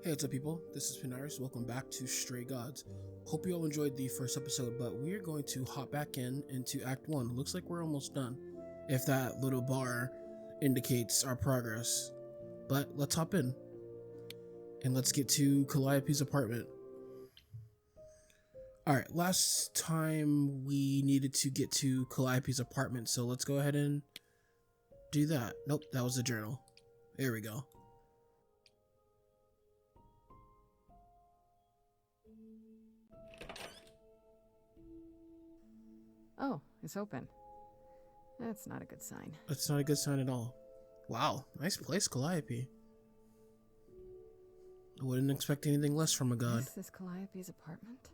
Hey, what's up people? This is Panaorios. Welcome back to Stray Gods. Hope you all enjoyed the first episode, but we are going to hop back into Act 1. Looks like we're almost done, if that little bar indicates our progress. But let's hop in, and let's get to Calliope's apartment. Alright, last time we needed to get to Calliope's apartment, so let's go ahead and do that. Nope, that was the journal. There we go. Oh, it's open. That's not a good sign. That's not a good sign at all. Wow, nice place, Calliope. I wouldn't expect anything less from a god. Is this Calliope's apartment?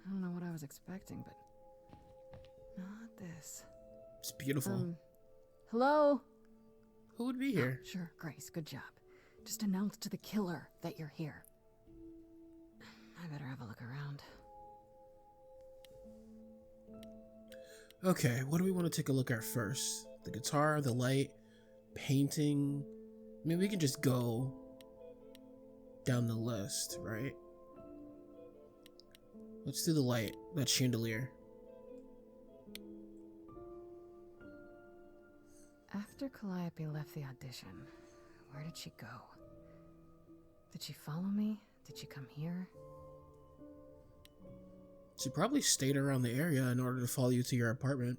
I don't know what I was expecting, but not this. It's beautiful. Hello? Who would be here? Oh, sure, Grace, good job. Just announce to the killer that you're here. I better have a look around. Okay, what do we want to take a look at first? The guitar, the light, painting. Maybe we can just go down the list, right? Let's do the light, that chandelier. After Calliope left the audition, where did she go? Did she follow me? Did she come here? She probably stayed around the area in order to follow you to your apartment.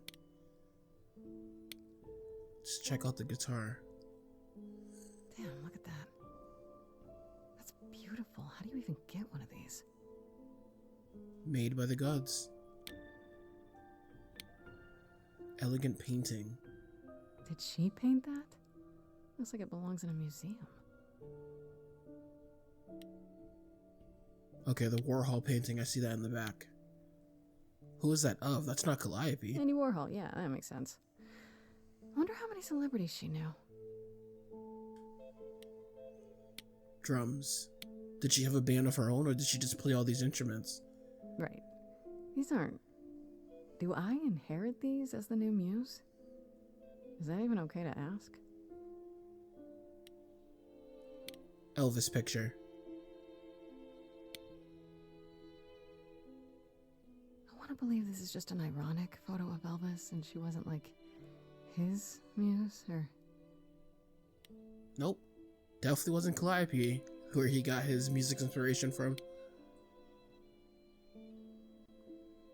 Let's check out the guitar. Damn, look at that. That's beautiful. How do you even get one of these? Made by the gods. Elegant painting. Did she paint that? Looks like it belongs in a museum. Okay, the Warhol painting, I see that in the back. Who is that of? That's not Calliope. Andy Warhol, yeah, that makes sense. I wonder how many celebrities she knew. Drums. Did she have a band of her own, or did she just play all these instruments? Right. These aren't... Do I inherit these as the new muse? Is that even okay to ask? Elvis picture. I want to believe this is just an ironic photo of Elvis and she wasn't like his muse, or... Nope. Definitely wasn't Calliope, where he got his music inspiration from.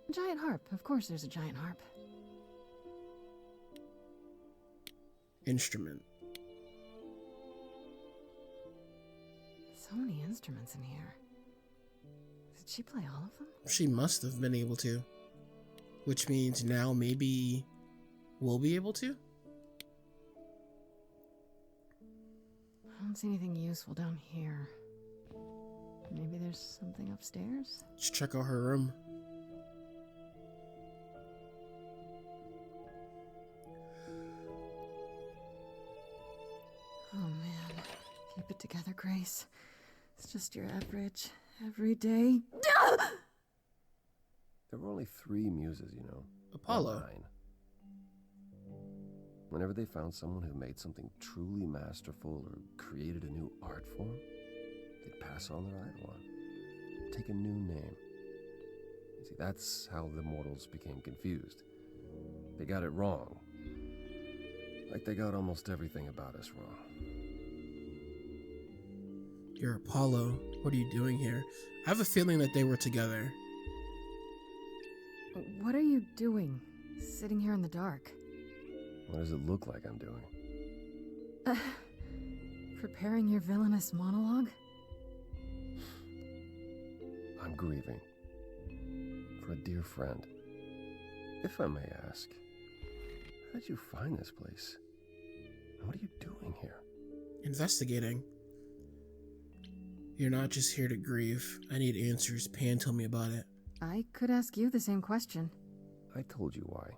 A giant harp. Of course there's a giant harp. Instrument. So many instruments in here. Did she play all of them? She must have been able to. Which means now maybe we'll be able to? I don't see anything useful down here. Maybe there's something upstairs? Let's check out her room. Oh man. Keep it together, Grace. It's just your average, everyday... There were only 3 muses, you know. Apollo. Not 9. Whenever they found someone who made something truly masterful or created a new art form, they'd pass on their idol on. Take a new name. You see, that's how the mortals became confused. They got it wrong. Like they got almost everything about us wrong. You're Apollo. What are you doing here? I have a feeling that they were together. What are you doing? Sitting here in the dark? What does it look like I'm doing? Preparing your villainous monologue? I'm grieving. For a dear friend. If I may ask, how did you find this place? And what are you doing here? Investigating. You're not just here to grieve. I need answers. Pan, tell me about it. I could ask you the same question. I told you why.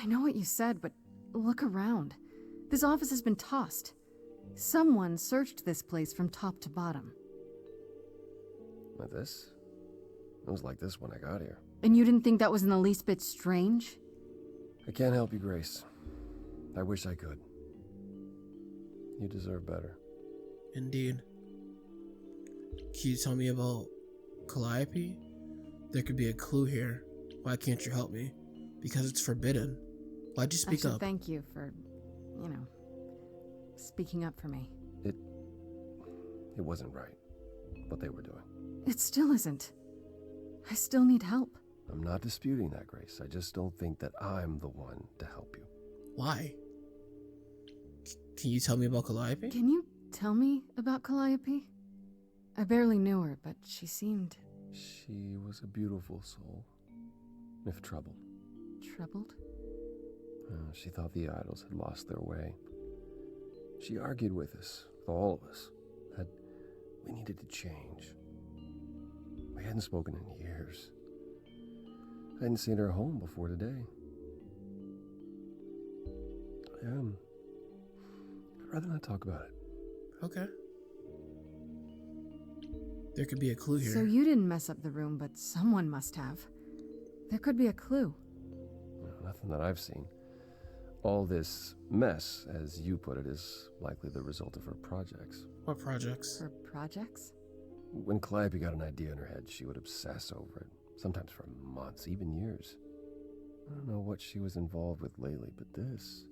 I know what you said, but look around. This office has been tossed. Someone searched this place from top to bottom. Like this? It was like this when I got here. And you didn't think that was in the least bit strange? I can't help you, Grace. I wish I could. You deserve better. Indeed. Can you tell me about Calliope? There could be a clue here. Why can't you help me? Because it's forbidden. Why'd you speak up? Thank you for, speaking up for me. It wasn't right, what they were doing. It still isn't. I still need help. I'm not disputing that, Grace. I just don't think that I'm the one to help you. Why? Can you tell me about Calliope? Can you tell me about Calliope? I barely knew her, but she seemed... She was a beautiful soul, if troubled. Troubled? She thought the idols had lost their way. She argued with us, with all of us, that we needed to change. We hadn't spoken in years. I hadn't seen her home before today. I'd rather not talk about it. Okay. There could be a clue here. So you didn't mess up the room, but someone must have. There could be a clue. No, nothing that I've seen. All this mess, as you put it, is likely the result of her projects. What projects? Her projects? When Calliope got an idea in her head, she would obsess over it, sometimes for months, even years. I don't know what she was involved with lately, but this...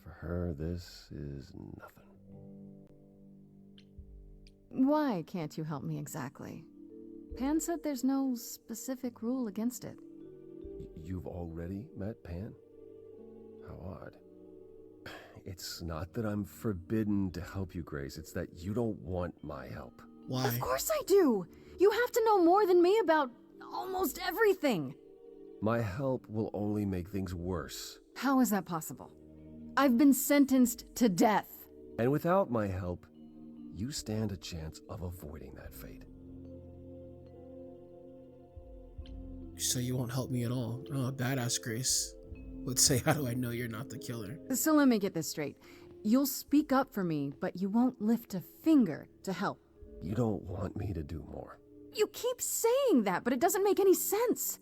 for her, this is nothing. Why can't you help me exactly? Pan said there's no specific rule against it. You've already met Pan? How odd. It's not that I'm forbidden to help you, Grace. It's that you don't want my help. Why? Of course I do! You have to know more than me about almost everything! My help will only make things worse. How is that possible? I've been sentenced to death. And without my help, you stand a chance of avoiding that fate. So you won't help me at all? Oh, badass Grace would say, how do I know you're not the killer? So let me get this straight. You'll speak up for me, but you won't lift a finger to help. You don't want me to do more. You keep saying that, but it doesn't make any sense.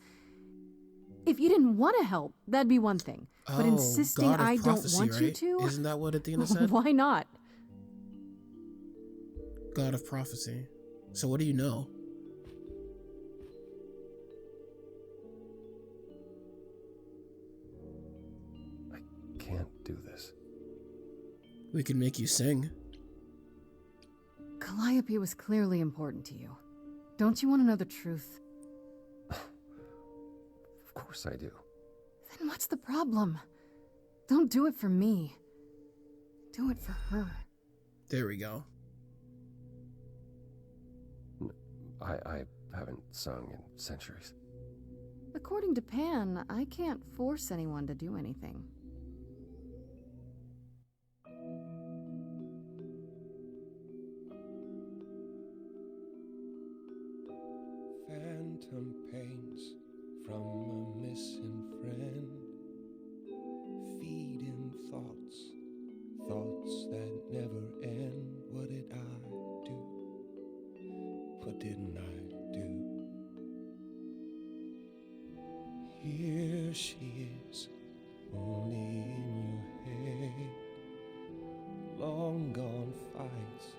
If you didn't want to help, that'd be one thing. But insisting God of I don't prophecy, want you right? to? Isn't that what Athena said? Why not? God of prophecy. So what do you know? I can't do this. We can make you sing. Calliope was clearly important to you. Don't you want to know the truth? Of course I do. Then what's the problem? Don't do it for me. Do it for her. There we go. I haven't sung in centuries. According to Pan, I can't force anyone to do anything. Phantom pains from a missing friend, feeding thoughts, thoughts that never end. What did I do? What didn't I do? Here she is, only in your head. Long gone fights,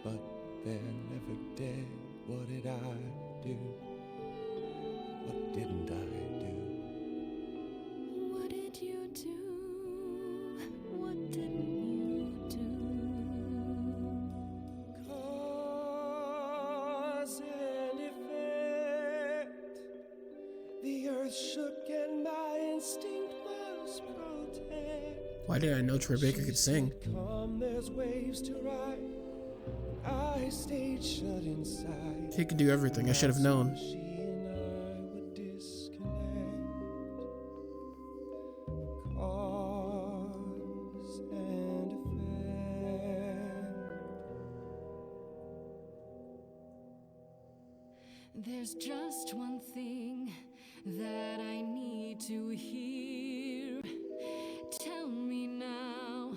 but they're never dead. What did I do? What didn't I do? What did you do? What didn't you do? Cause and effect. The earth shook and my instinct was protect. Why did I know Troy Baker could sing? Come, there's waves to ride. I stayed shut inside. He could do everything. I should have known. She and I would disconnect. Cause and effect. There's just one thing that I need to hear. Tell me now,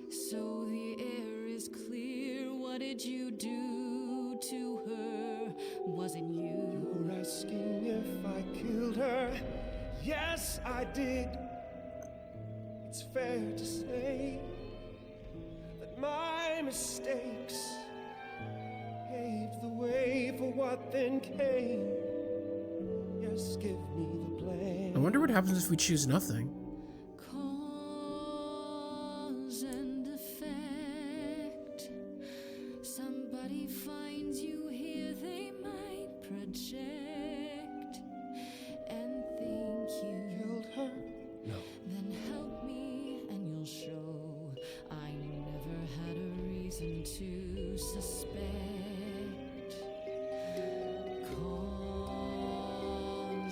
so the air is clear. What did you do to her? Was it you? You're asking if I killed her. Yes, I did. It's fair to say that my mistakes what then came. Yes, give me the blame. I wonder what happens if we choose nothing. Cause and effect. Somebody finds you here, they might project and think you Killed her? No. then help me and you'll show I never had a reason to suspect. Cause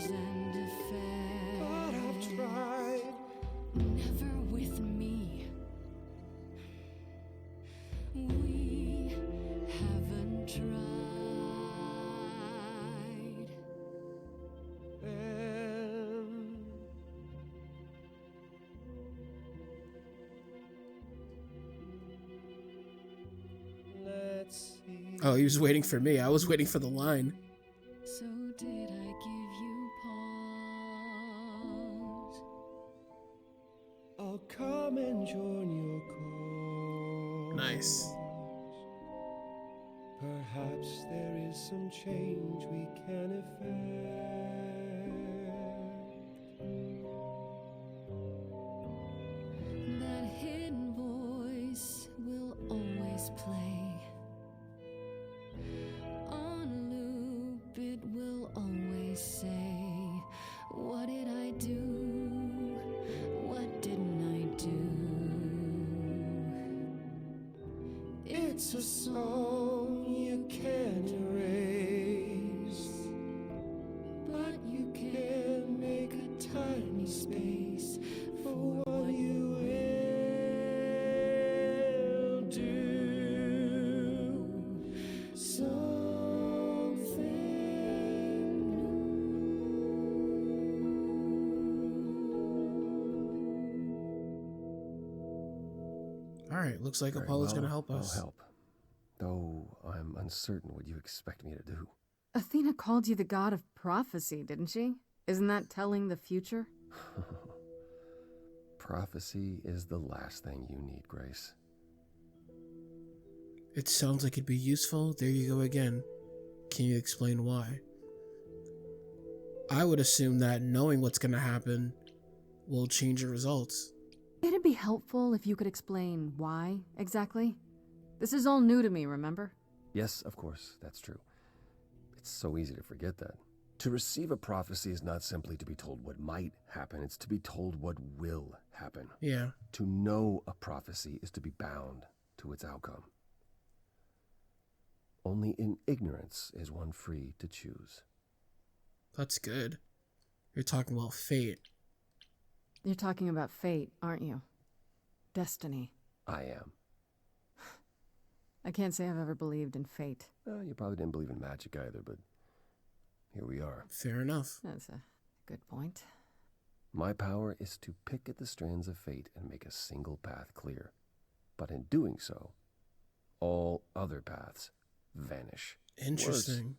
and effect. But I've tried. Never with me. We haven't tried. Then let's see. Oh, he was waiting for me. I was waiting for the line. So did I give you pause? I'll come and join your cause. Nice. Perhaps there is some change we can effect. That hidden voice will always play. On loop, it will always say, what did I do? What didn't I do? It's a song you can't erase, but you can make a tiny space for what you will do. Something All right, looks like Very Apollo's well, gonna help I'll us. help. Though I'm uncertain what you expect me to do. Athena called you the god of prophecy, didn't she? Isn't that telling the future? Prophecy is the last thing you need, Grace. It sounds like it'd be useful. There you go again. Can you explain why? I would assume that knowing what's gonna happen will change your results. It'd be helpful if you could explain why, exactly. This is all new to me, remember? Yes, of course, that's true. It's so easy to forget that. To receive a prophecy is not simply to be told what might happen, it's to be told what will happen. Yeah. To know a prophecy is to be bound to its outcome. Only in ignorance is one free to choose. That's good. You're talking about fate. You're talking about fate, aren't you? Destiny. I am. I can't say I've ever believed in fate. You probably didn't believe in magic either, but here we are. Fair enough. That's a good point. My power is to pick at the strands of fate and make a single path clear. But in doing so, all other paths vanish. Interesting. Worse,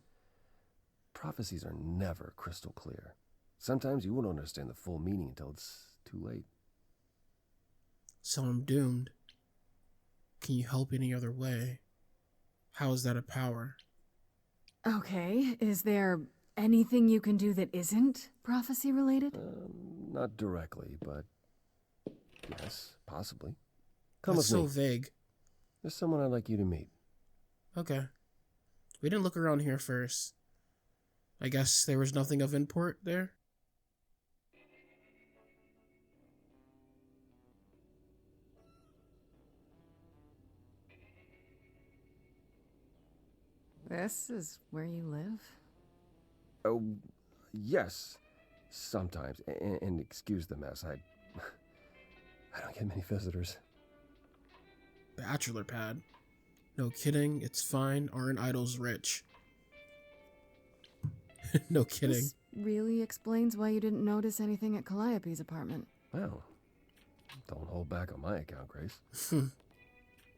prophecies are never crystal clear. Sometimes you won't understand the full meaning until it's too late. So I'm doomed. Can you help any other way? How is that a power? Okay, is there anything you can do that isn't prophecy related? Not directly, but yes, possibly. Come That's with so me. vague. There's someone I'd like you to meet. Okay. We didn't look around here first. I guess there was nothing of import there? This is where you live? Oh, yes, sometimes. And excuse the mess. I don't get many visitors. Bachelor pad. No kidding, it's fine. Aren't idols rich? No kidding. This really explains why you didn't notice anything at Calliope's apartment. Well, don't hold back on my account, Grace.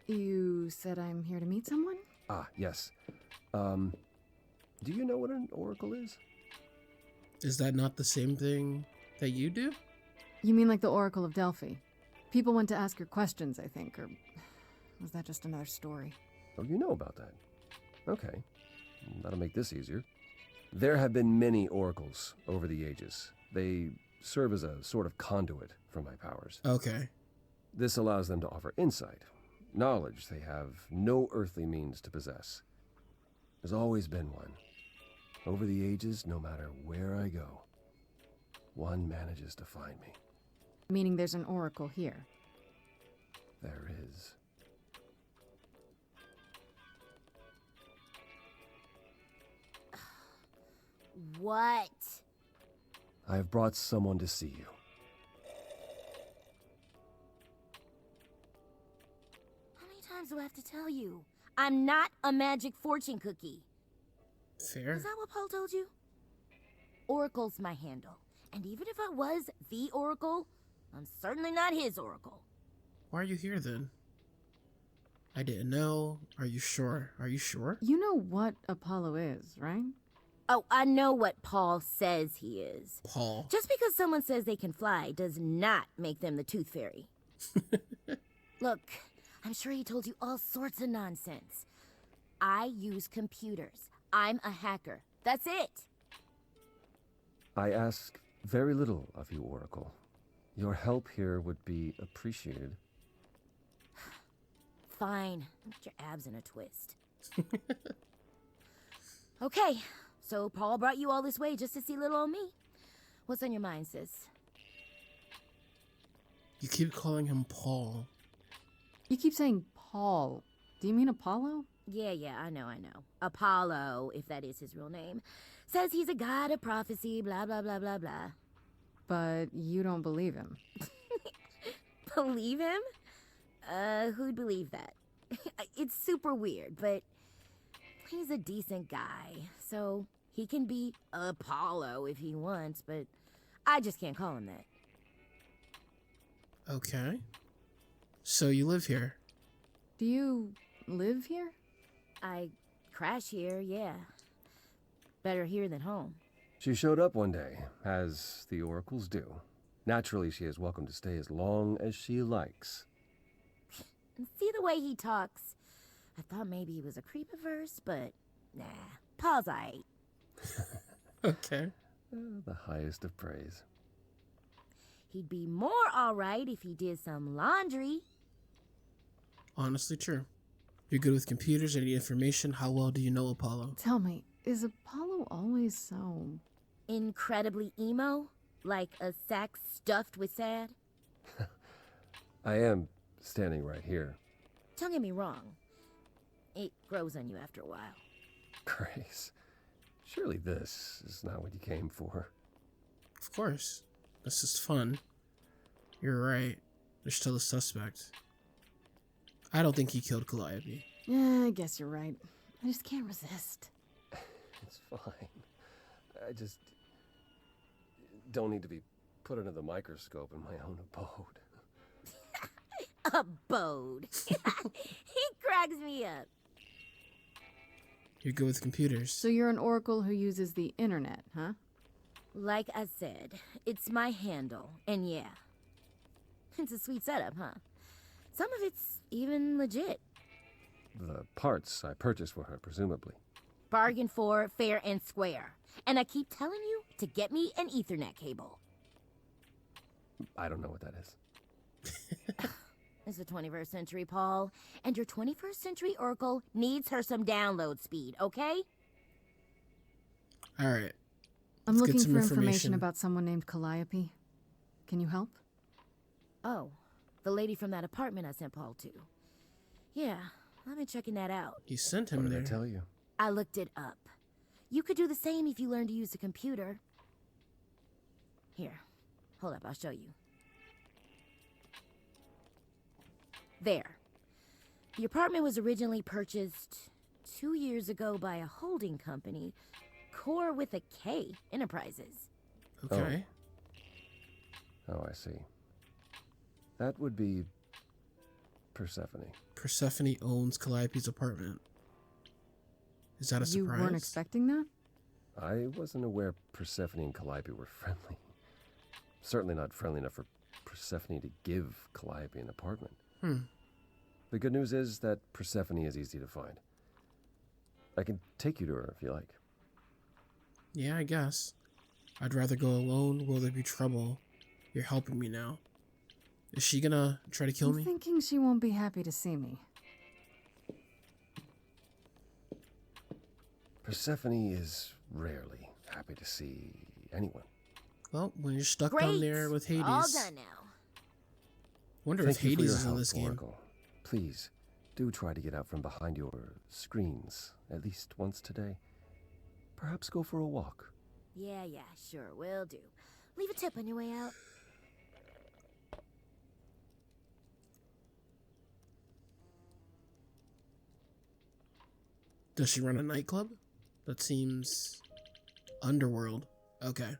You said I'm here to meet someone? Ah, yes. Do you know what an oracle is? Is that not the same thing that you do? You mean like the Oracle of Delphi? People went to ask her questions, I think, or was that just another story? Oh, you know about that. Okay. That'll make this easier. There have been many oracles over the ages. They serve as a sort of conduit for my powers. Okay. This allows them to offer insight, knowledge they have no earthly means to possess. There's always been one. Over the ages, no matter where I go, one manages to find me. Meaning there's an oracle here. There is. What? I have brought someone to see you. How many times do I have to tell you? I'm not a magic fortune cookie. Fair. Is that what Paul told you? Oracle's my handle. And even if I was the oracle, I'm certainly not his oracle. Why are you here then? I didn't know. Are you sure? Are you sure? You know what Apollo is, right? Oh, I know what Paul says he is. Paul. Just because someone says they can fly does not make them the Tooth Fairy. Look, I'm sure he told you all sorts of nonsense. I use computers. I'm a hacker. That's it. I ask very little of you, Oracle. Your help here would be appreciated. Fine. Get your abs in a twist. Okay, so Paul brought you all this way just to see little old me. What's on your mind, sis? You keep calling him Paul. You keep saying Paul. Do you mean Apollo? Yeah, I know. Apollo, if that is his real name, says he's a god of prophecy, blah, blah, blah, blah, blah. But you don't believe him. Believe him? Who'd believe that? It's super weird, but he's a decent guy, so he can be Apollo if he wants, but I just can't call him that. Okay. So you live here? Do you live here? I crash here, yeah. Better here than home. She showed up one day, as the oracles do. Naturally, she is welcome to stay as long as she likes. And see the way he talks? I thought maybe he was a creepiverse, but nah. Paul's aight. Okay. The highest of praise. He'd be more alright if he did some laundry. Honestly, true. You're good with computers, any information. How well do you know Apollo? Tell me, is Apollo always so... Incredibly emo? Like a sack stuffed with sad? I am standing right here. Don't get me wrong. It grows on you after a while. Grace, surely this is not what you came for. Of course. This is fun. You're right. There's still a suspect. I don't think he killed Calliope. Yeah, I guess you're right. I just can't resist. It's fine. I just don't need to be put under the microscope in my own abode. Abode. He cracks me up. You're good with computers. So you're an oracle who uses the internet, huh? Like I said, it's my handle, and yeah. It's a sweet setup, huh? Some of it's even legit. The parts I purchased for her, presumably. Bargain for, fair and square. And I keep telling you to get me an Ethernet cable. I don't know what that is. It's the 21st century, Paul. And your 21st century Oracle needs her some download speed, okay? All right. I'm Let's get looking some for information about someone named Calliope. Can you help? Oh, the lady from that apartment I sent Paul to. Yeah, I've been checking that out. You sent What him did there. I tell you? I looked it up. You could do the same if you learned to use a computer. Here, hold up, I'll show you. There. The apartment was originally purchased 2 years ago by a holding company, Core with a K Enterprises. Okay. Oh, I see. That would be Persephone. Persephone owns Calliope's apartment. Is that a surprise? You weren't expecting that? I wasn't aware Persephone and Calliope were friendly. Certainly not friendly enough for Persephone to give Calliope an apartment. The good news is that Persephone is easy to find. I can take you to her if you like. Yeah, I guess. I'd rather go alone. Will there be trouble? You're helping me now. Is she gonna try to kill I'm me? thinking she won't be happy to see me. Persephone is rarely happy to see anyone. Well, when you're stuck Great. down there with Hades. All done now. Wonder Thank if you for Hades your is in help, this game. Oracle. Please, do try to get out from behind your screens at least once today. Perhaps go for a walk. Yeah, sure, will do. Leave a tip on your way out. Does she run a nightclub? That seems underworld. Okay.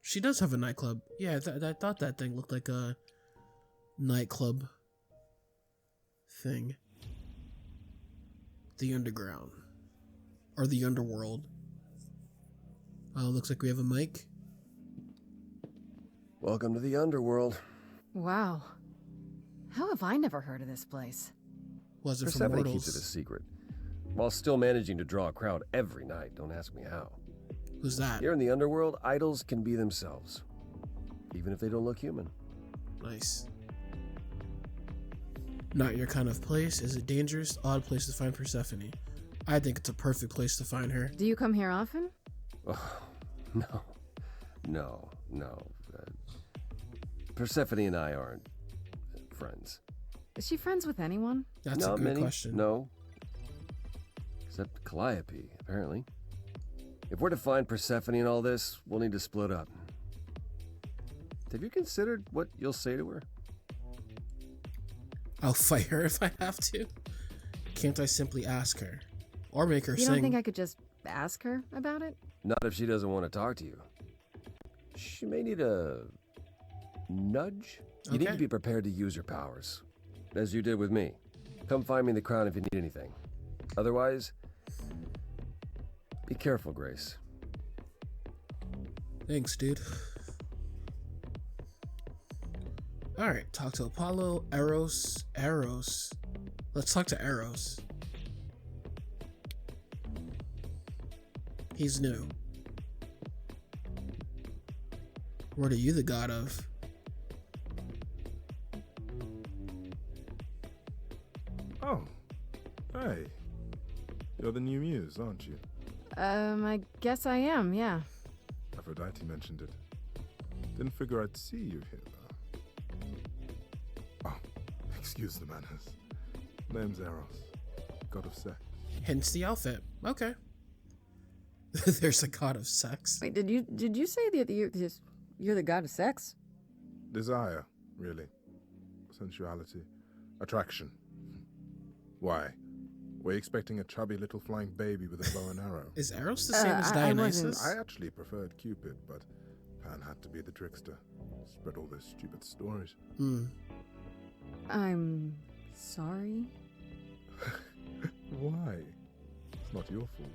She does have a nightclub. Yeah, I thought that thing looked like a nightclub thing. The underground. Or the underworld. Looks like we have a mic. Welcome to the underworld. Wow. How have I never heard of this place? Was it from Persephone mortals? keeps it a secret, while still managing to draw a crowd every night. Don't ask me how. Who's that? Here in the underworld, idols can be themselves, even if they don't look human. Nice. Not your kind of place. Is it dangerous? Odd place to find Persephone. I think it's a perfect place to find her. Do you come here often? Oh, no. Persephone and I aren't friends. Is she friends with anyone? That's Not a good many. question. No. Except Calliope, apparently. If we're to find Persephone in all this, we'll need to split up. Have you considered what you'll say to her? I'll fight her if I have to. Can't I simply ask her? Or make her You sing? don't think I could just ask her about it? Not if she doesn't want to talk to you. She may need a nudge. You need Okay. to be prepared to use your powers, as you did with me. Come find me in the crown if you need anything. Otherwise, be careful, Grace. Thanks, dude. Alright, talk to Apollo, Eros. Let's talk to Eros. He's new. What are you the god of? Oh, hey. You're the new muse, aren't you? I guess I am, yeah. Aphrodite mentioned it. Didn't figure I'd see you here, though. Oh, excuse the manners. Name's Eros, god of sex. Hence the outfit. Okay. There's a god of sex. Wait, did you say that you're the god of sex? Desire, really. Sensuality. Attraction. Why? Were you expecting a chubby little flying baby with a bow and arrow? Is Eros the same as I wasn't- Dionysus? I actually preferred Cupid, but Pan had to be the trickster. Spread all those stupid stories. I'm sorry. Why? It's not your fault.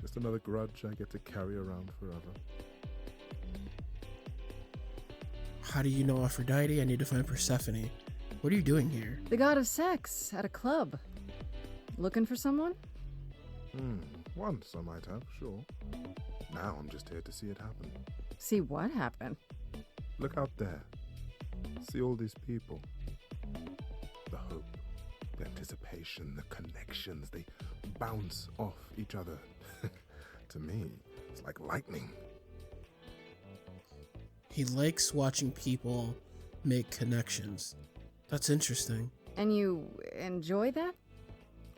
Just another grudge I get to carry around forever. How do you know Aphrodite? I need to find Persephone. What are you doing here? The god of sex at a club. Looking for someone? Once I might have, sure. Now I'm just here to see it happen. See what happened? Look out there. See all these people. The hope, the anticipation, the connections, they bounce off each other. To me, it's like lightning. He likes watching people make connections. That's interesting. And you enjoy that?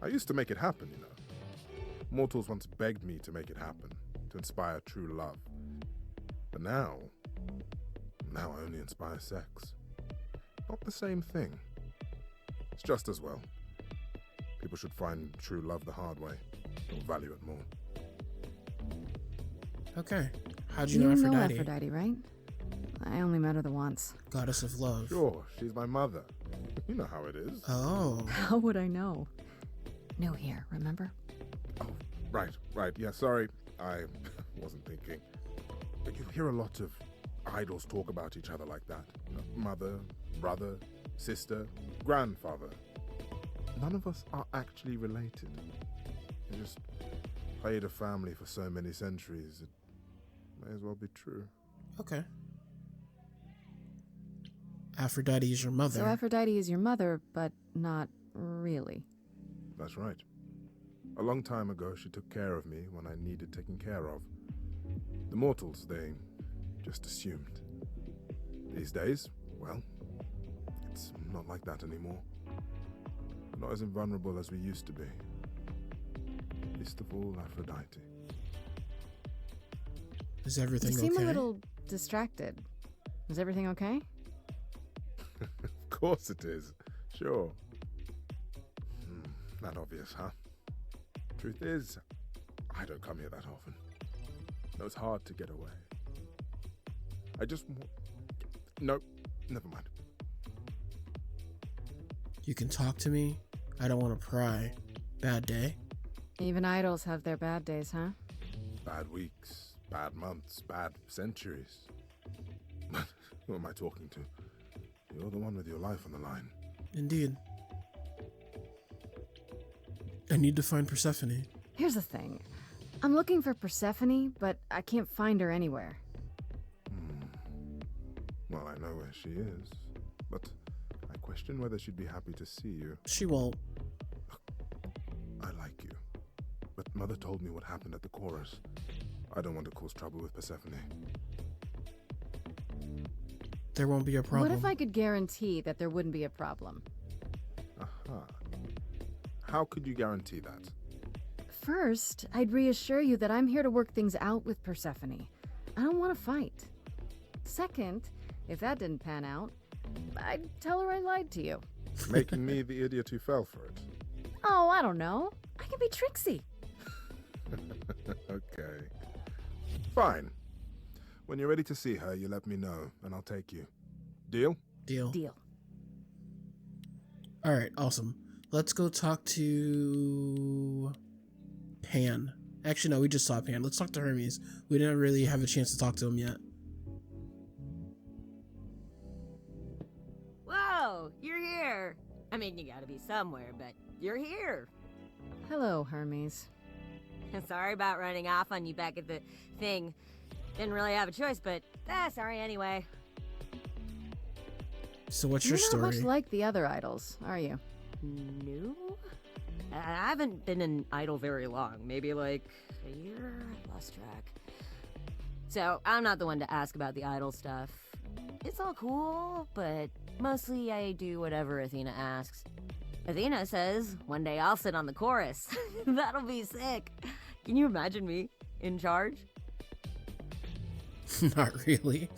I used to make it happen, you know. Mortals once begged me to make it happen, to inspire true love. But now I only inspire sex. Not the same thing. It's just as well. People should find true love the hard way. They'll value it more. Okay. How'd you know Aphrodite? Aphrodite, right? I only met her the once. Goddess of love. Sure, she's my mother. You know how it is. Oh. How would I know? New here, remember? Oh, right. Yeah, sorry. I wasn't thinking. But you hear a lot of idols talk about each other like that. You know, mother, brother, sister, grandfather. none of us are actually related. We just played a family for so many centuries, it may as well be true. Okay. Aphrodite is your mother. So Aphrodite is your mother, but not really. That's right. A long time ago, she took care of me when I needed taking care of. The mortals, they just assumed. These days, well, it's not like that anymore. We're not as invulnerable as we used to be. Least of all, Aphrodite. Is everything You okay? seem a little distracted. Is everything okay? Of course it is. Sure. Not obvious, huh? Truth is, I don't come here that often. No, it's hard to get away. I just want... No, never mind. You can talk to me. I don't want to pry. Bad day? Even idols have their bad days, huh? Bad weeks, bad months, bad centuries. Who am I talking to? You're the one with your life on the line. Indeed. I need to find Persephone. Here's the thing. I'm looking for Persephone, but I can't find her anywhere. Well, I know where she is, but I question whether she'd be happy to see you. She won't. I like you, but Mother told me what happened at the chorus. I don't want to cause trouble with Persephone. There won't be a problem. What if I could guarantee that there wouldn't be a problem? Aha. How could you guarantee that? First, I'd reassure you that I'm here to work things out with Persephone. I don't want to fight. Second, if that didn't pan out, I'd tell her I lied to you. Making me the idiot who fell for it. Oh, I don't know. I can be tricksy. Okay. Fine. When you're ready to see her, you let me know, and I'll take you. Deal? Deal. Deal. All right, awesome. Let's go talk to Pan. Actually, no, we just saw Pan. Let's talk to Hermes. We didn't really have a chance to talk to him yet. Whoa, you're here. I mean, you gotta be somewhere, but you're here. Hello, Hermes. Sorry about running off on you back at the thing. Didn't really have a choice, but sorry anyway. So what's You're your not story? much like the other idols, are you? No? I haven't been an idol very long. Maybe like a year? I lost track. So, I'm not the one to ask about the idol stuff. It's all cool, but mostly I do whatever Athena asks. Athena says one day I'll sit on the chorus. That'll be sick. Can you imagine me in charge? Not really.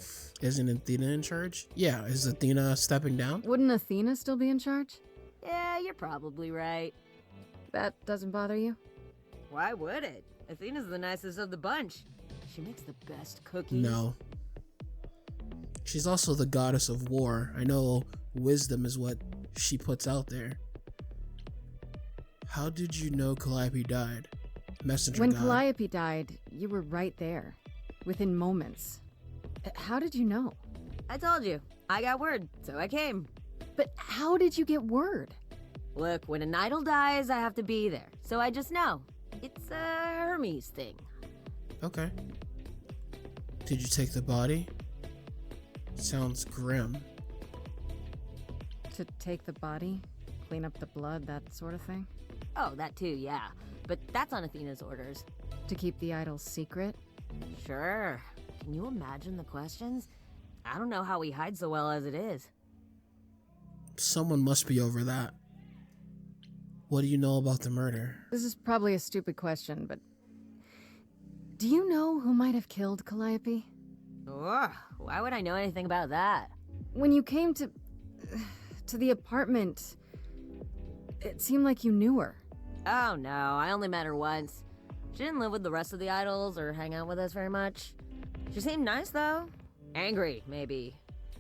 Isn't Athena in charge? Yeah, is Athena stepping down? Wouldn't Athena still be in charge? Yeah, you're probably right. That doesn't bother you? Why would it? Athena's the nicest of the bunch. She makes the best cookies. No. She's also the goddess of war. I know wisdom is what she puts out there. How did you know Calliope died? Messenger When god. Calliope died, you were right there. Within moments. How did you know? I told you. I got word, so I came. But how did you get word? Look, when an idol dies, I have to be there. So I just know. It's a Hermes thing. Okay. Did you take the body? Sounds grim. To take the body? Clean up the blood, that sort of thing? Oh, that too, yeah. But that's on Athena's orders. To keep the idols secret? Sure. Can you imagine the questions? I don't know how we hide so well as it is. Someone must be over that. What do you know about the murder? This is probably a stupid question, but... Do you know who might have killed Calliope? Ugh, why would I know anything about that? When you came to the apartment, it seemed like you knew her. Oh no, I only met her once. She didn't live with the rest of the idols or hang out with us very much. She seemed nice though. Angry, maybe.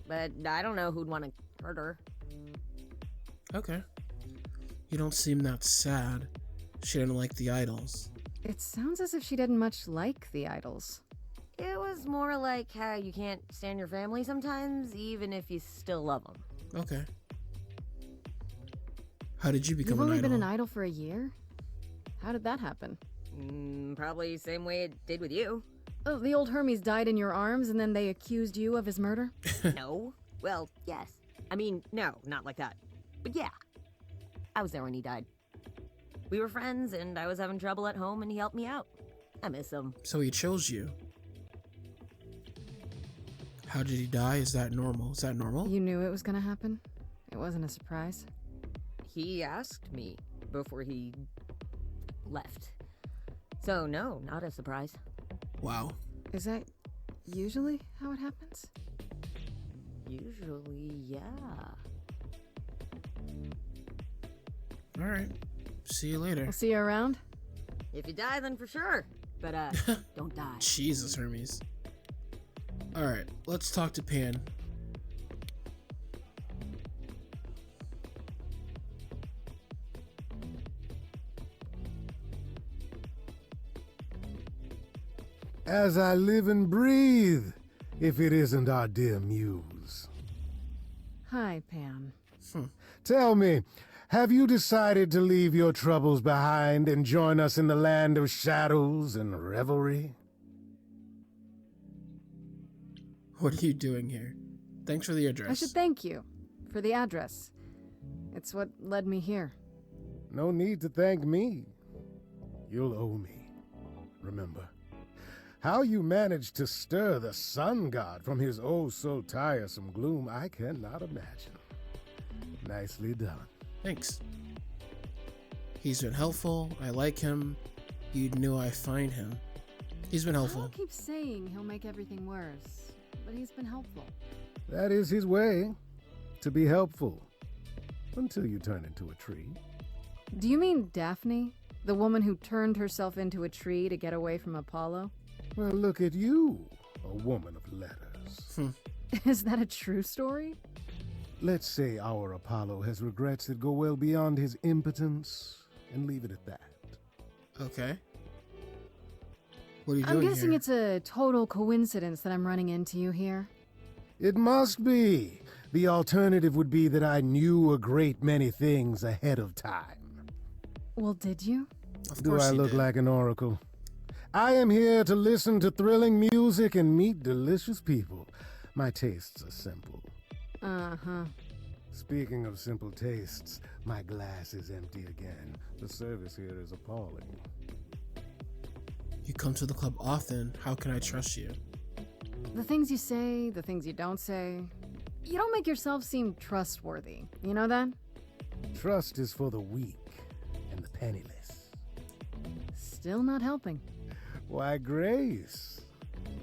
But I don't know who'd want to hurt her. Okay. You don't seem that sad. She didn't like the idols. It sounds as if she didn't much like the idols. It was more like how you can't stand your family sometimes, even if you still love them. Okay. How did you become You've an only idol? been an idol for a year? How did that happen? Probably same way it did with you. Oh, the old Hermes died in your arms and then they accused you of his murder? No. Well, yes. I mean, no, not like that. But yeah. I was there when he died. We were friends, and I was having trouble at home, and he helped me out. I miss him. So he chose you. How did he die? Is that normal? Is that normal? You knew it was gonna happen? It wasn't a surprise? He asked me before he left. So, no, not a surprise. Wow. Is that usually how it happens? Usually, yeah. All right. See you later. I'll see you around. If you die, then for sure. But, don't die. Jesus, Hermes. All right, let's talk to Pan. As I live and breathe, if it isn't our dear muse. Hi, Pan. Tell me, have you decided to leave your troubles behind and join us in the land of shadows and revelry? What are you doing here? Thanks for the address. I should thank you for the address. It's what led me here. No need to thank me. You'll owe me. Remember, how you managed to stir the sun god from his oh-so-tiresome gloom, I cannot imagine. Nicely done. Thanks. He's been helpful. I like him. You knew I find him. He's been helpful. I'll keep saying he'll make everything worse, but he's been helpful. That is his way, to be helpful, until you turn into a tree. Do you mean Daphne? The woman who turned herself into a tree to get away from Apollo? Well, look at you, a woman of letters. Is that a true story? Let's say our Apollo has regrets that go well beyond his impotence, and leave it at that. Okay. What are you I'm doing guessing here? it's a total coincidence that I'm running into you here. It must be. The alternative would be that I knew a great many things ahead of time. Well, did you? Of Do course I he look did. like an oracle? I am here to listen to thrilling music and meet delicious people. My tastes are simple. Uh-huh. Speaking of simple tastes, my glass is empty again. The service here is appalling. You come to the club often. How can I trust you? The things you say, the things you don't say. You don't make yourself seem trustworthy. You know that? Trust is for the weak and the penniless. Still not helping. Why, Grace,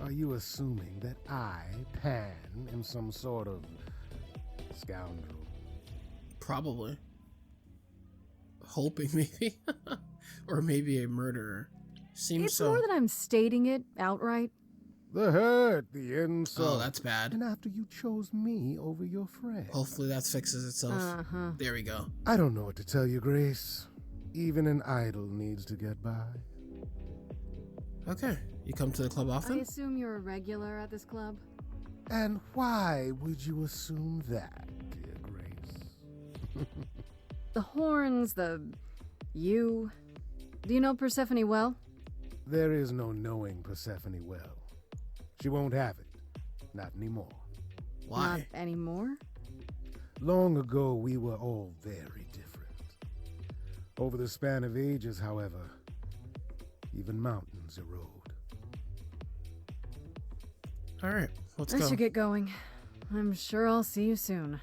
are you assuming that I, Pan, am some sort of scoundrel? Probably. Hoping, maybe. Or maybe a murderer. Seems It's so. more that I'm stating it outright. The hurt, the insult. Oh, that's bad. And after you chose me over your friend. Hopefully that fixes itself. Uh-huh. There we go. I don't know what to tell you, Grace. Even an idol needs to get by. Okay. You come to the club I often? assume you're a regular at this club? And why would you assume that, dear Grace? The horns, you. Do you know Persephone well? There is no knowing Persephone well. She won't have it. Not anymore. Why? Not anymore? Long ago, we were all very different. Over the span of ages, however, even mountains erode. Alright, let's I go. should get going. I'm sure I'll see you soon.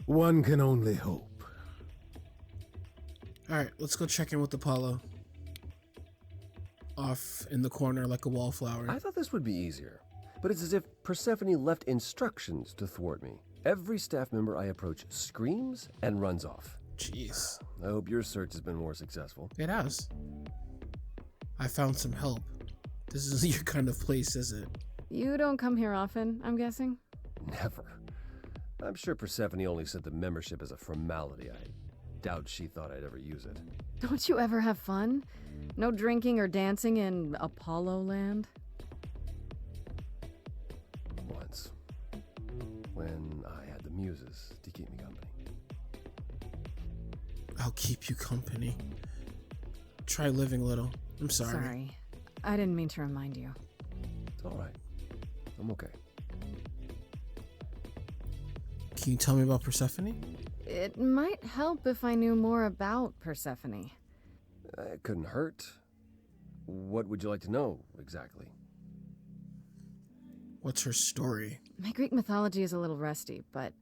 One can only hope. Alright, let's go check in with Apollo. Off in the corner like a wallflower. I thought this would be easier, but it's as if Persephone left instructions to thwart me. Every staff member I approach screams and runs off. Jeez. I hope your search has been more successful. It has. I found some help. This isn't your kind of place, is it? You don't come here often, I'm guessing? Never. I'm sure Persephone only sent the membership as a formality. I doubt she thought I'd ever use it. Don't you ever have fun? No drinking or dancing in Apollo land? Once. When I had the muses to keep me company. I'll keep you company. Try living little. I'm sorry. Sorry. I didn't mean to remind you. It's all right. I'm okay. Can you tell me about Persephone? It might help if I knew more about Persephone. It couldn't hurt. What would you like to know, exactly? What's her story? My Greek mythology is a little rusty, but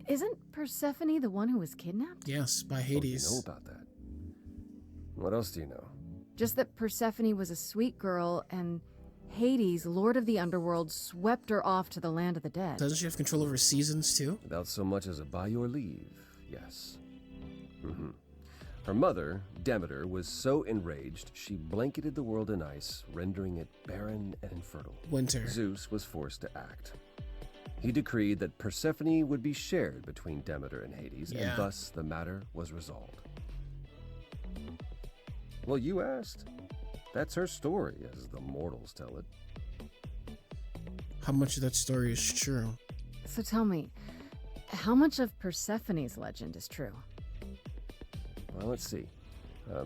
isn't Persephone the one who was kidnapped? Yes, by What do you Hades. know about that? What else do you know? Just that Persephone was a sweet girl and Hades, lord of the underworld, swept her off to the land of the dead. Doesn't she have control over seasons too? Without so much as a by your leave, yes. Her mother, Demeter, was so enraged she blanketed the world in ice, rendering it barren and infertile. Winter. Zeus was forced to act. He decreed that Persephone would be shared between Demeter and Hades, Yeah. and thus the matter was resolved. Well, you asked. That's her story, as the mortals tell it. How much of that story is true? So tell me, how much of Persephone's legend is true? Well, let's see.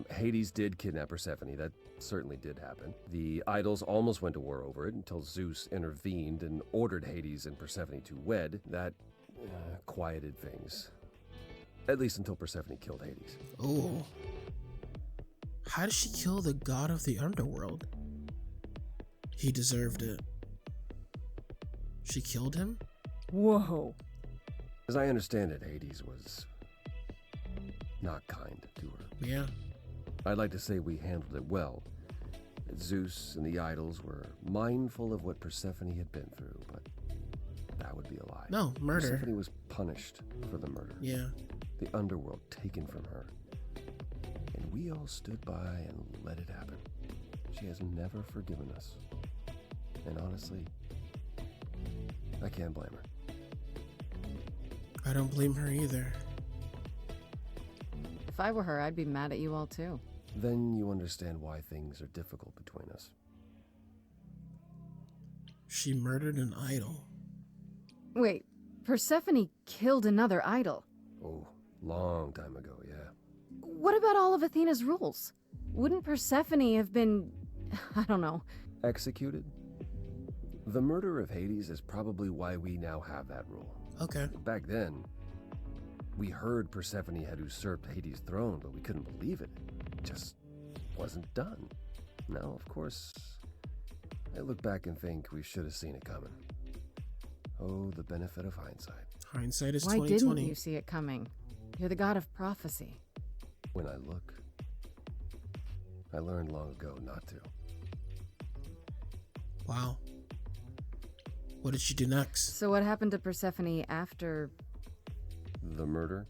Hades did kidnap Persephone. That certainly did happen. The idols almost went to war over it until Zeus intervened and ordered Hades and Persephone to wed. That quieted things. At least until Persephone killed Hades. Oh. How did she kill the god of the underworld? He deserved it. She killed him? Whoa. As I understand it, Hades was not kind to her. Yeah. I'd like to say we handled it well. That Zeus and the idols were mindful of what Persephone had been through, but that would be a lie. No, murder. Persephone was punished for the murder. Yeah. The underworld taken from her. And we all stood by and let it happen. She has never forgiven us. And honestly, I can't blame her. I don't blame her either. If I were her, I'd be mad at you all too. Then you understand why things are difficult between us. She murdered an idol. Wait, Persephone killed another idol. Oh, long time ago, yeah. What about all of Athena's rules? Wouldn't Persephone have been, I don't know. Executed? The murder of Hades is probably why we now have that rule. Okay. Back then, we heard Persephone had usurped Hades' throne, but we couldn't believe it. It just wasn't done. Now, of course, I look back and think we should have seen it coming. Oh, the benefit of hindsight. Hindsight is Why 2020. didn't you see it coming? You're the god of prophecy. When I look, I learned long ago not to. Wow. What did she do next? So what happened to Persephone after... The murder?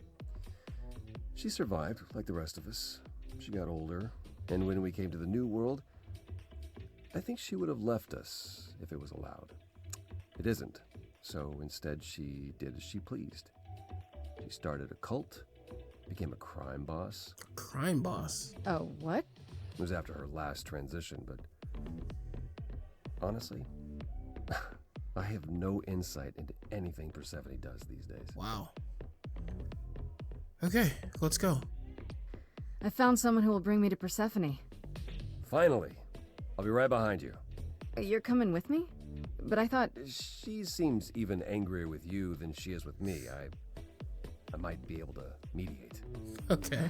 She survived, like the rest of us. She got older, and when we came to the New World, I think she would have left us if it was allowed. It isn't, so instead she did as she pleased. She started a cult, became a crime boss. Crime boss. Oh, what? It was after her last transition, but honestly, I have no insight into anything Persephone does these days. Wow. Okay, let's go. I found someone who will bring me to Persephone. Finally, I'll be right behind you. You're coming with me? But I thought... She seems even angrier with you than she is with me. I might be able to mediate. Okay.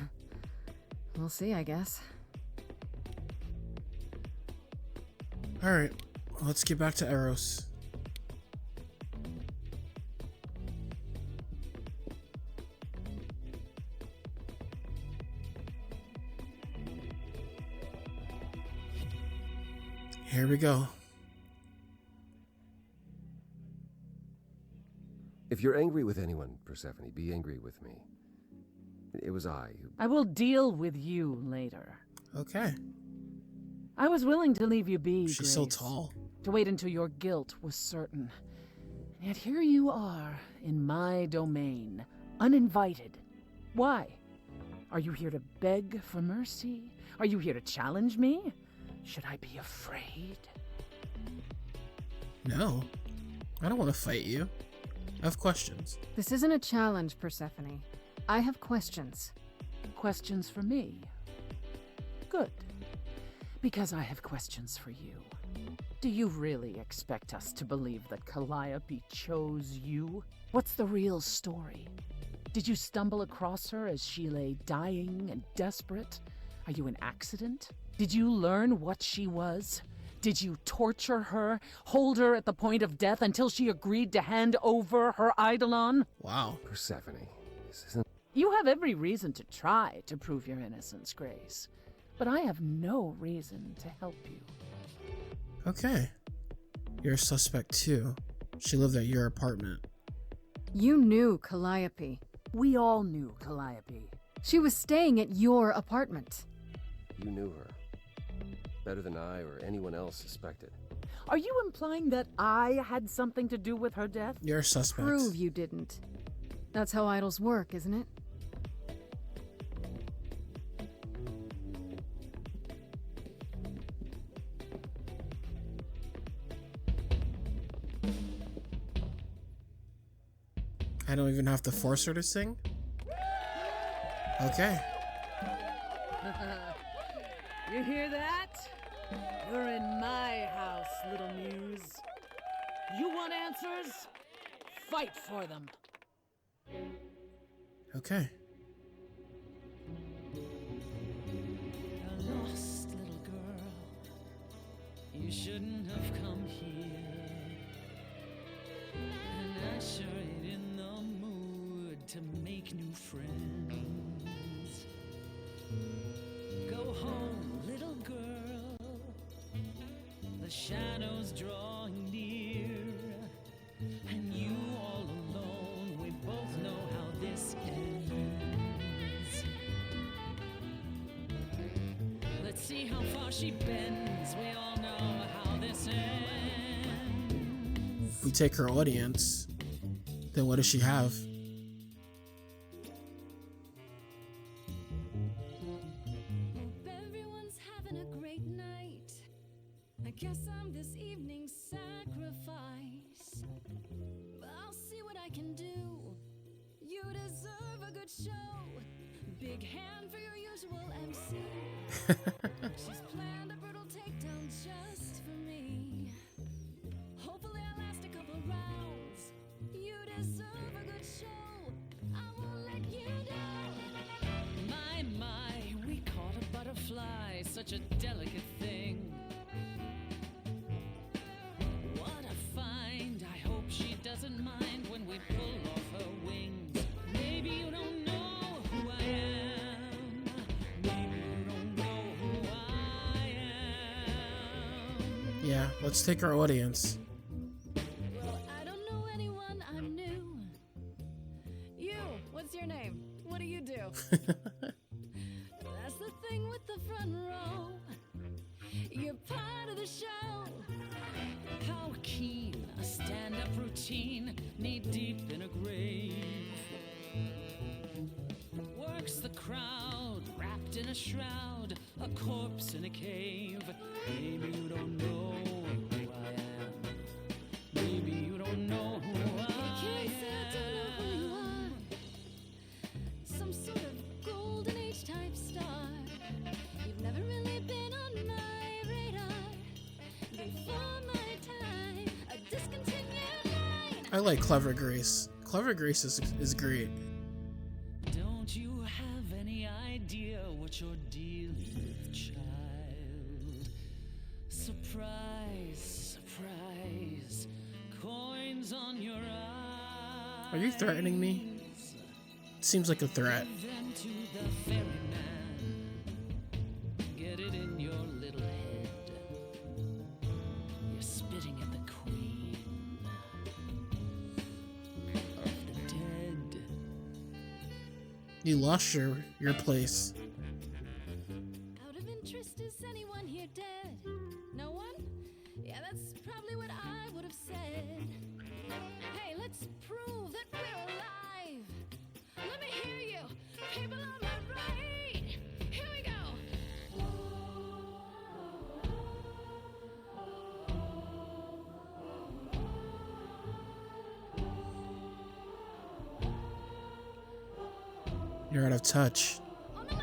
We'll see, I guess. Alright, let's get back to Eros. Here we go. If you're angry with anyone, Persephone, be angry with me. It was I who... I will deal with you later. Okay. I was willing to leave you be, She's Grace, so tall. to wait until your guilt was certain. And yet here you are, in my domain, uninvited. Why? Are you here to beg for mercy? Are you here to challenge me? Should I be afraid? No. I don't want to fight you. I have questions. This isn't a challenge, Persephone. I have questions. questions for me. Good. Because I have questions for you. Do you really expect us to believe that Calliope chose you? What's the real story? Did you stumble across her as she lay dying and desperate? Are you an accident? Did you learn what she was? Did you torture her, hold her at the point of death until she agreed to hand over her eidolon? Wow. Persephone, this isn't. You have every reason to try to prove your innocence, Grace. But I have no reason to help you. Okay. You're a suspect too. She lived at your apartment. You knew Calliope. We all knew Calliope. She was staying at your apartment. You knew her. Better than I or anyone else suspected. Are you implying that I had something to do with her death? You're a suspect. Prove you didn't. That's how idols work, isn't it? I don't even have to force her to sing? Okay. You hear that? You're in my house, little muse. You want answers? Fight for them. Okay. A lost little girl, you shouldn't have come here. And I sure ain't in the mood to make new friends. Go home, little girl, the shadows drawing near, and you all alone, we both know how this ends. Let's see how far she bends, we all know how this ends. If we take her audience, then what does she have? Hope everyone's having a great night. I guess I'm this evening's sacrifice. But I'll see what I can do. You deserve a good show. Big hand for your usual MC. She's planned a brutal takedown just for me. Hopefully I'll last a couple rounds. You deserve a good show. I won't let you down. My, we caught a butterfly, such a delicate thing. What a find, I hope she doesn't mind when we pull off her wings. Maybe you don't know who I am. Maybe you don't know who I am. Yeah, let's take our audience. Well, I don't know anyone, I'm new. You, what's your name? What do you do? That's the thing with the front row. You're part of the show. How keen a stand-up routine, knee deep in a grave. Works the crowd, wrapped in a shroud, a corpse in a cave. Maybe you don't know who I am. Maybe you don't know who I can't say I don't know who you are. Some sort of golden age type star. You've never really been on my radar. Before my time, a discontinued line. I like Clever Grace. Clever Grace is great. Don't you have any idea what you're dealing with, child? Surprise, surprise, coins on your eyes. Are you threatening me? Seems like a threat. Give them to the ferryman. Get it in your little head. You're spitting at the queen of the dead. You lost your place. Out of interest, is anyone here dead? No one? Yeah, that's probably what I would have said. Hey, let's prove that we're alive. Let me hear you. People on my right. Here we go. You're out of touch. On the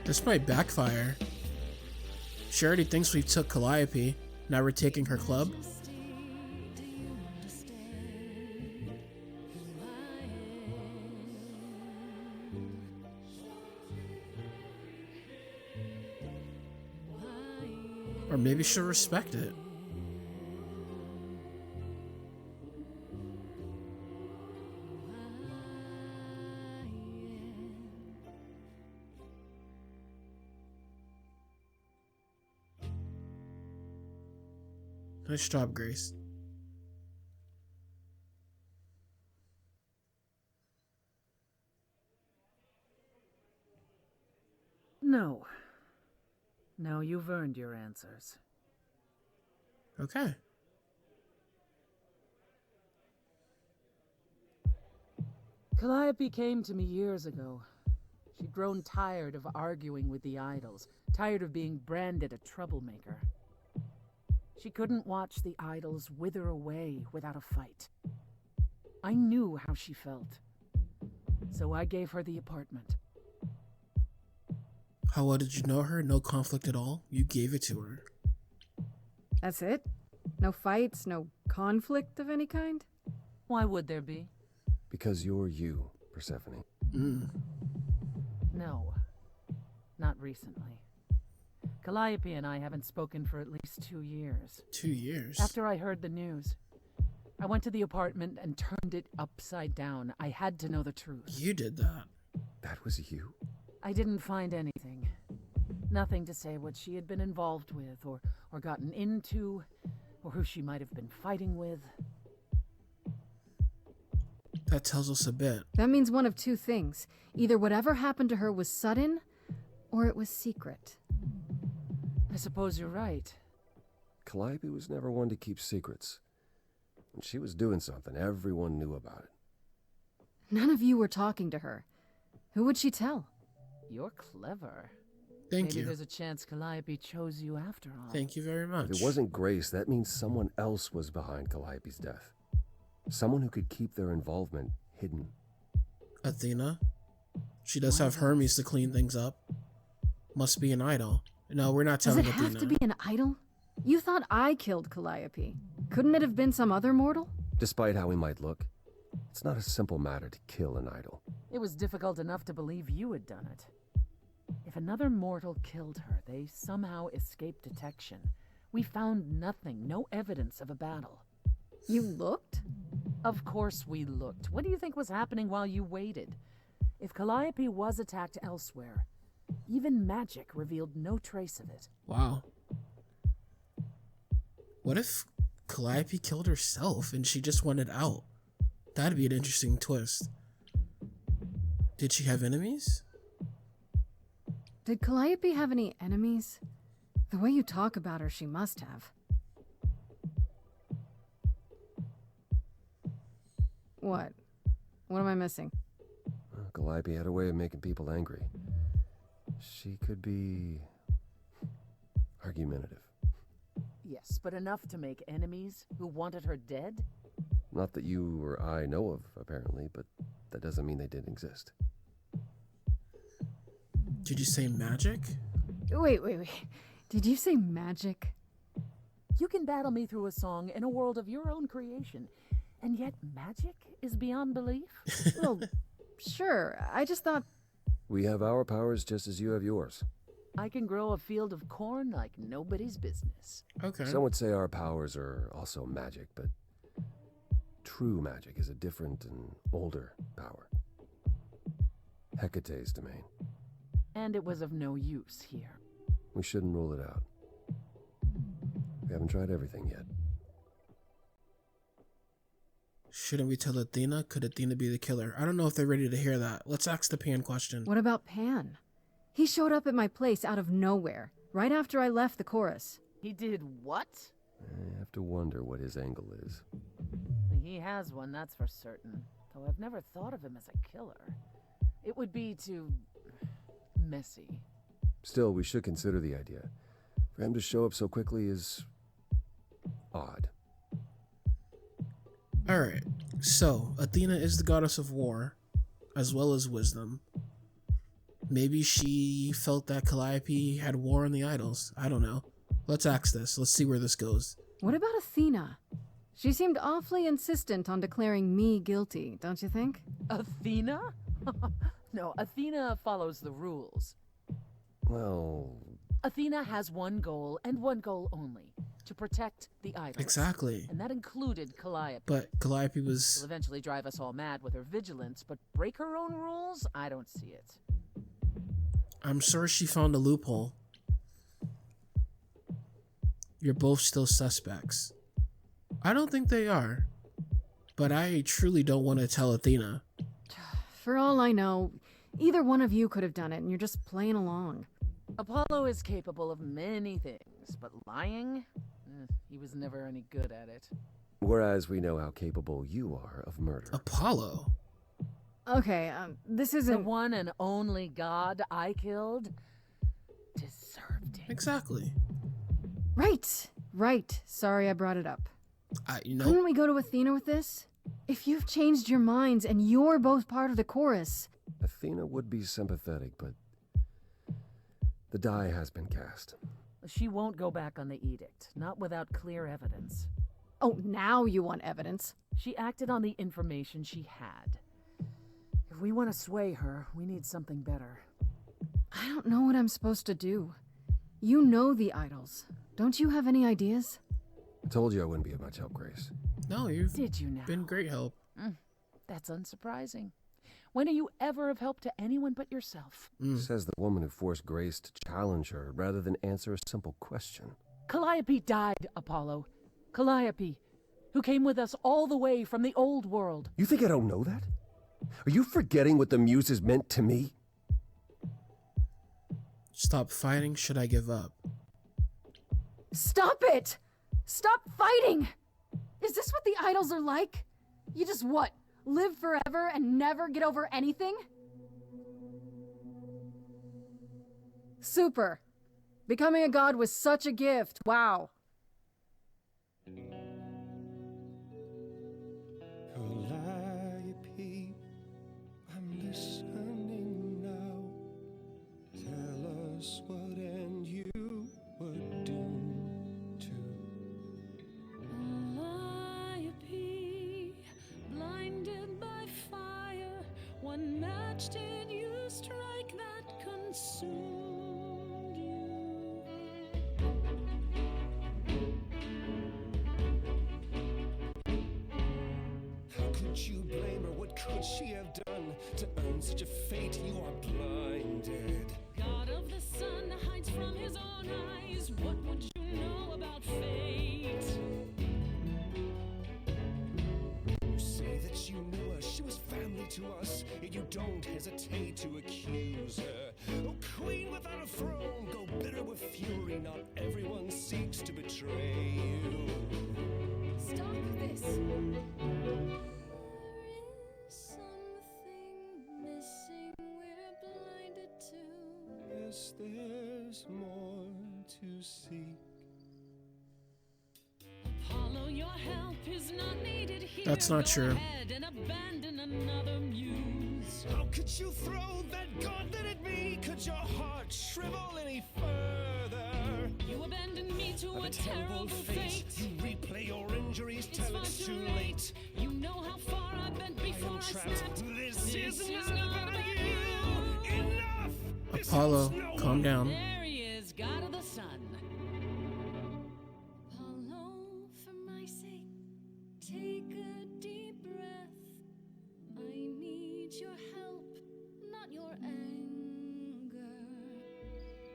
This might backfire. She already thinks we took Calliope. Now we're taking her club. Or maybe she'll respect it. Nice job, Grace. No. No, you've earned your answers. Okay. Calliope came to me years ago. She'd grown tired of arguing with the idols, tired of being branded a troublemaker. She couldn't watch the idols wither away without a fight. I knew how she felt. So I gave her the apartment. How well did you know her? No conflict at all? You gave it to her. That's it? No fights, no conflict of any kind? Why would there be? Because you're you, Persephone. No. Not recently. Calliope and I haven't spoken for at least 2 years. 2 years? After I heard the news, I went to the apartment and turned it upside down. I had to know the truth. You did that. That was you? I didn't find anything. Nothing to say what she had been involved with, or gotten into, or who she might have been fighting with. That tells us a bit. That means one of two things. Either whatever happened to her was sudden, or it was secret. I suppose you're right. Calliope was never one to keep secrets. When she was doing something, everyone knew about it. None of you were talking to her. Who would she tell? You're clever. Thank Maybe you. there's a chance Calliope chose you after all. Thank you very much. If it wasn't Grace, that means someone else was behind Calliope's death. Someone who could keep their involvement hidden. Athena? She does have Hermes to clean things up. Must be an idol. No, we're not Does telling it Athena. have to be an idol? You thought I killed Calliope. Couldn't it have been some other mortal? Despite how we might look, it's not a simple matter to kill an idol. It was difficult enough to believe you had done it. If another mortal killed her, they somehow escaped detection. We found nothing, no evidence of a battle. You looked? Of course we looked. What do you think was happening while you waited? If Calliope was attacked elsewhere, even magic revealed no trace of it. Wow. What if Calliope killed herself and she just wanted out? That'd be an interesting twist. Did she have enemies? Did Calliope have any enemies? The way you talk about her, she must have. What? What am I missing? Calliope had a way of making people angry. She could be argumentative. Yes, but enough to make enemies who wanted her dead? Not that you or I know of, apparently, but that doesn't mean they didn't exist. Did you say magic? Wait. Did you say magic? You can battle me through a song in a world of your own creation, and yet magic is beyond belief? Well, sure. I just thought... We have our powers just as you have yours. I can grow a field of corn like nobody's business. Okay. Some would say our powers are also magic, but true magic is a different and older power. Hecate's domain. And it was of no use here. We shouldn't rule it out. We haven't tried everything yet. Shouldn't we tell Athena? Could Athena be the killer? I don't know if they're ready to hear that. Let's ask the Pan question. What about Pan? He showed up at my place out of nowhere, right after I left the chorus. He did what? I have to wonder what his angle is. He has one, that's for certain. Though I've never thought of him as a killer. It would be too... messy. Still, we should consider the idea. For him to show up so quickly is... odd. Alright, so Athena is the goddess of war, as well as wisdom. Maybe she felt that Calliope had war on the idols. I don't know. Let's ask this. Let's see where this goes. What about Athena? She seemed awfully insistent on declaring me guilty, don't you think? Athena? No, Athena follows the rules. Well, Athena has one goal, and one goal only. To protect the idols. Exactly. And that included Calliope. But Calliope She'll was... eventually drive us all mad with her vigilance, but break her own rules? I don't see it. I'm sure she found a loophole. You're both still suspects. I don't think they are. But I truly don't want to tell Athena. For all I know, either one of you could have done it and you're just playing along. Apollo is capable of many things, but lying? He was never any good at it. whereas we know how capable you are of murder. Apollo? Okay, this The isn't... one and only god I killed deserved it. Exactly. Right. Sorry I brought it up. You know... Couldn't we go to Athena with this? If you've changed your minds and you're both part of the chorus... Athena would be sympathetic, but the die has been cast. She won't go back on the edict, not without clear evidence. Oh, now you want evidence. She acted on the information she had. If we want to sway her, we need something better. I don't know what I'm supposed to do. You know the idols. Don't you have any ideas? I told you I wouldn't be of much help, Grace. No, you've Did you now? been great help. That's unsurprising. When are you ever of help to anyone but yourself? Says the woman who forced Grace to challenge her rather than answer a simple question. Calliope died, Apollo. Calliope, who came with us all the way from the old world. You think I don't know that? Are you forgetting what the muses meant to me? Stop fighting, should I give up? Stop it! Stop fighting! Is this what the idols are like? You just what? Live forever and never get over anything? Super. Becoming a god was such a gift. Wow. Calliope, I'm listening now. Tell us what and you would do to Calliope, blinded by fire, one match did you strike that consumed you. How could you blame her? What could she have done to earn such a fate? You are blinded. God of the sun hides from his own eyes. What would you know about fate? You say that you knew her, she was family to us, yet you don't hesitate to accuse her. Oh, queen without a throne, go bitter with fury. Not everyone seeks to betray you. Stop this. There is something missing we're blinded to. Yes, there's more to seek. Apollo, your help is not needed here. That's not Go true. ahead and abandon another muse. How could you throw that gauntlet at me? Could your heart shrivel any further? You abandoned me to Of a terrible fate. You replay your injuries It's till far it's too too late. late. You know how far I bent I before am I trapped. snapped. This is is not not about about you. Enough! This Apollo, helps no calm one. down. There he is, god of the sun. Apollo, for my sake, take a deep breath. I need your help, not your anger.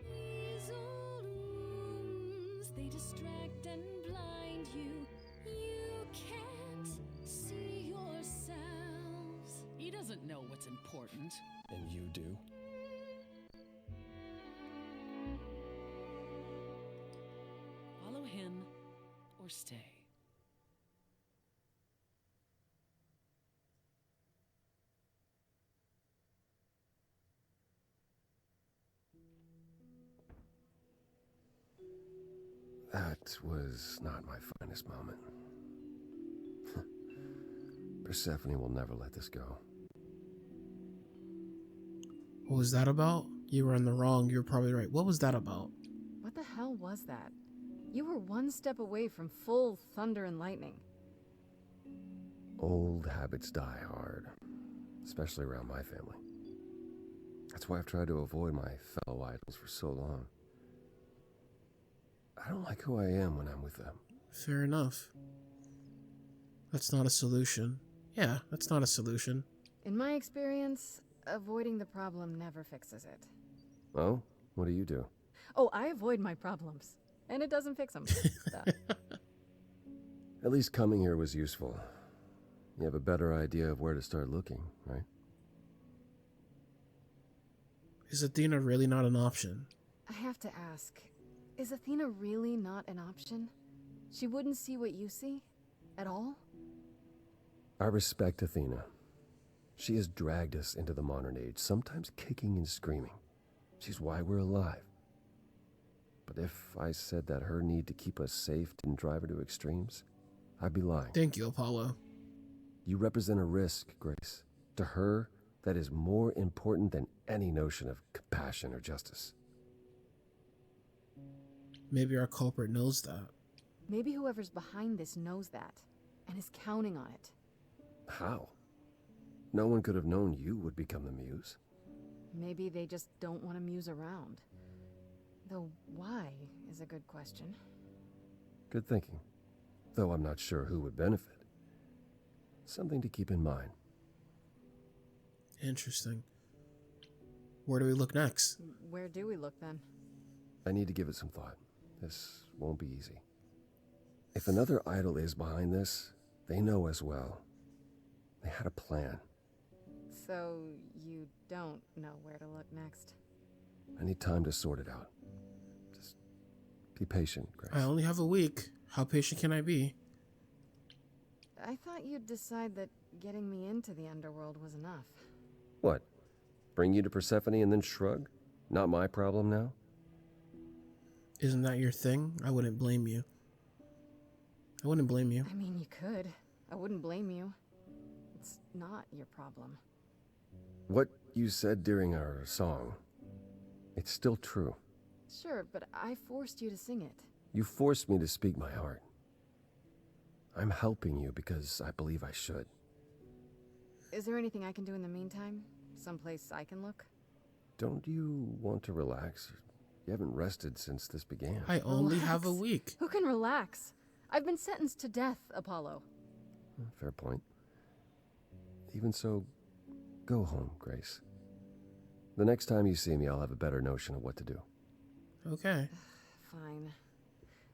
These old wounds, they distract and blind you. You can't see yourselves. He doesn't know what's important. And you do. Follow him or stay. That was not my finest moment. Persephone will never let this go. What was that about? You were in the wrong. You're probably right. What was that about? What the hell was that? You were one step away from full thunder and lightning. Old habits die hard, especially around my family. That's why I've tried to avoid my fellow idols for so long. I don't like who I am when I'm with them. Fair enough. That's not a solution. Yeah, that's not a solution. In my experience, avoiding the problem never fixes it. Oh? What do you do? Oh, I avoid my problems, and it doesn't fix them. At least coming here was useful. You have a better idea of where to start looking, right? Is Athena really not an option? I have to ask, is Athena really not an option? She wouldn't see what you see? At all? I respect Athena. She has dragged us into the modern age, sometimes kicking and screaming. She's why we're alive. But if I said that her need to keep us safe didn't drive her to extremes, I'd be lying. Thank you, Apollo. You represent a risk, Grace. To her, that is more important than any notion of compassion or justice. Maybe our culprit knows that. Maybe whoever's behind this knows that, and is counting on it. How? No one could have known you would become the muse. Maybe they just don't want to muse around. Though why is a good question. Good thinking. Though I'm not sure who would benefit. Something to keep in mind. Interesting. Where do we look next? Where do we look then? I need to give it some thought. This won't be easy. If another idol is behind this, they know as well. They had a plan. So you don't know where to look next? I need time to sort it out. Just be patient, Grace. I only have a week. How patient can I be? I thought you'd decide that getting me into the underworld was enough. What? Bring you to Persephone and then shrug? Not my problem now? Isn't that your thing? I wouldn't blame you. I wouldn't blame you. I mean, you could. I wouldn't blame you. It's not your problem. What you said during our song, it's still true. Sure, but I forced you to sing it. You forced me to speak my heart. I'm helping you because I believe I should. Is there anything I can do in the meantime? Someplace I can look? Don't you want to relax? You haven't rested since this began. I only have a Relax? week. Who can relax? I've been sentenced to death, Apollo. Fair point. Even so, go home, Grace. The next time you see me, I'll have a better notion of what to do. Okay. Fine.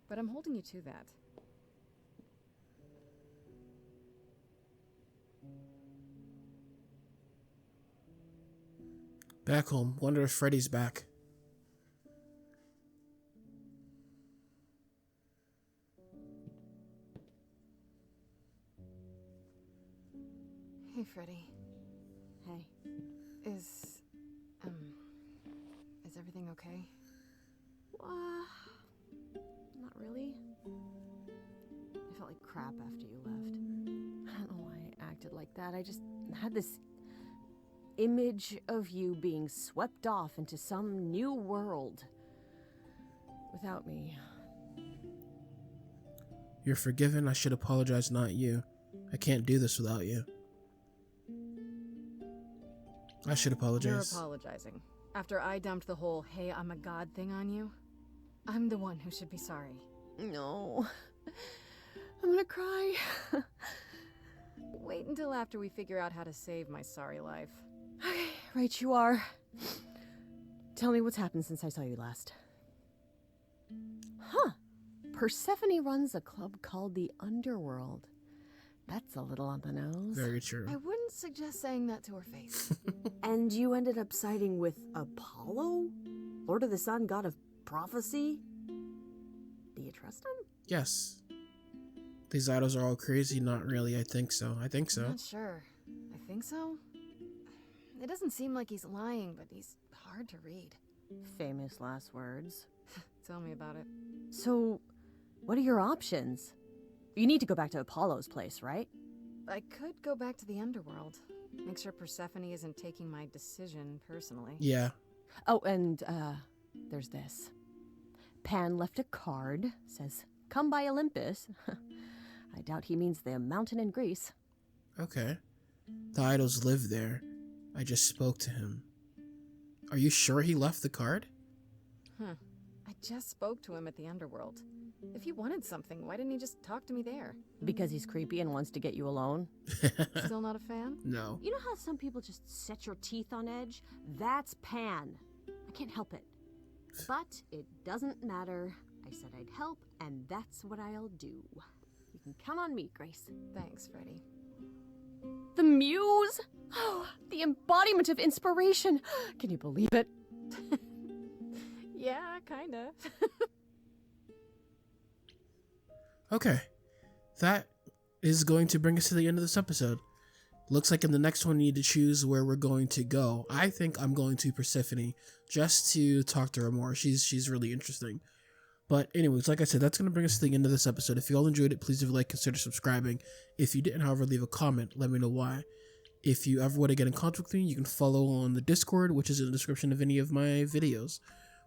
But I'm holding you to that. Back home. Wonder if Freddy's back. Hey, Freddy. Hey. Is everything okay? Not really. I felt like crap after you left. I don't know why I acted like that. I just had this image of you being swept off into some new world without me. You're forgiven. I should apologize, not you. I can't do this without you. I should apologize. You're apologizing. After I dumped the whole, hey, I'm a god thing on you, I'm the one who should be sorry. No. I'm gonna cry. Wait until after we figure out how to save my sorry life. Okay, right you are. Tell me what's happened since I saw you last. Huh. Persephone runs a club called the Underworld. That's a little on the nose. Very true. I wouldn't suggest saying that to her face. And you ended up siding with Apollo? Lord of the Sun, god of prophecy? Do you trust him? Yes. These idols are all crazy. Not really. I think so. I'm not sure. I think so. It doesn't seem like he's lying, but he's hard to read. Famous last words. Tell me about it. So, what are your options? You need to go back to Apollo's place, right? I could go back to the underworld. Make sure Persephone isn't taking my decision personally. Yeah. Oh, and, there's this. Pan left a card, says, "Come by Olympus." I doubt he means the mountain in Greece. Okay. The idols live there. I just spoke to him. Are you sure he left the card? I just spoke to him at the underworld. If he wanted something, why didn't he just talk to me there? Because he's creepy and wants to get you alone. Still not a fan? No. You know how some people just set your teeth on edge? That's Pan. I can't help it. But it doesn't matter. I said I'd help, and that's what I'll do. You can count on me, Grace. Thanks, Freddie. The muse! Oh, the embodiment of inspiration. Can you believe it? Yeah, kinda. Okay. That is going to bring us to the end of this episode. Looks like in the next one we need to choose where we're going to go. I think I'm going to Persephone just to talk to her more. She's really interesting. But anyways, like I said, that's going to bring us to the end of this episode. If you all enjoyed it, please, if you like, consider subscribing. If you didn't, however, leave a comment. Let me know why. If you ever want to get in contact with me, you can follow on the Discord, which is in the description of any of my videos.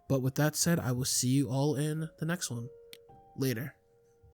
But with that said, I will see you all in the next one. Later.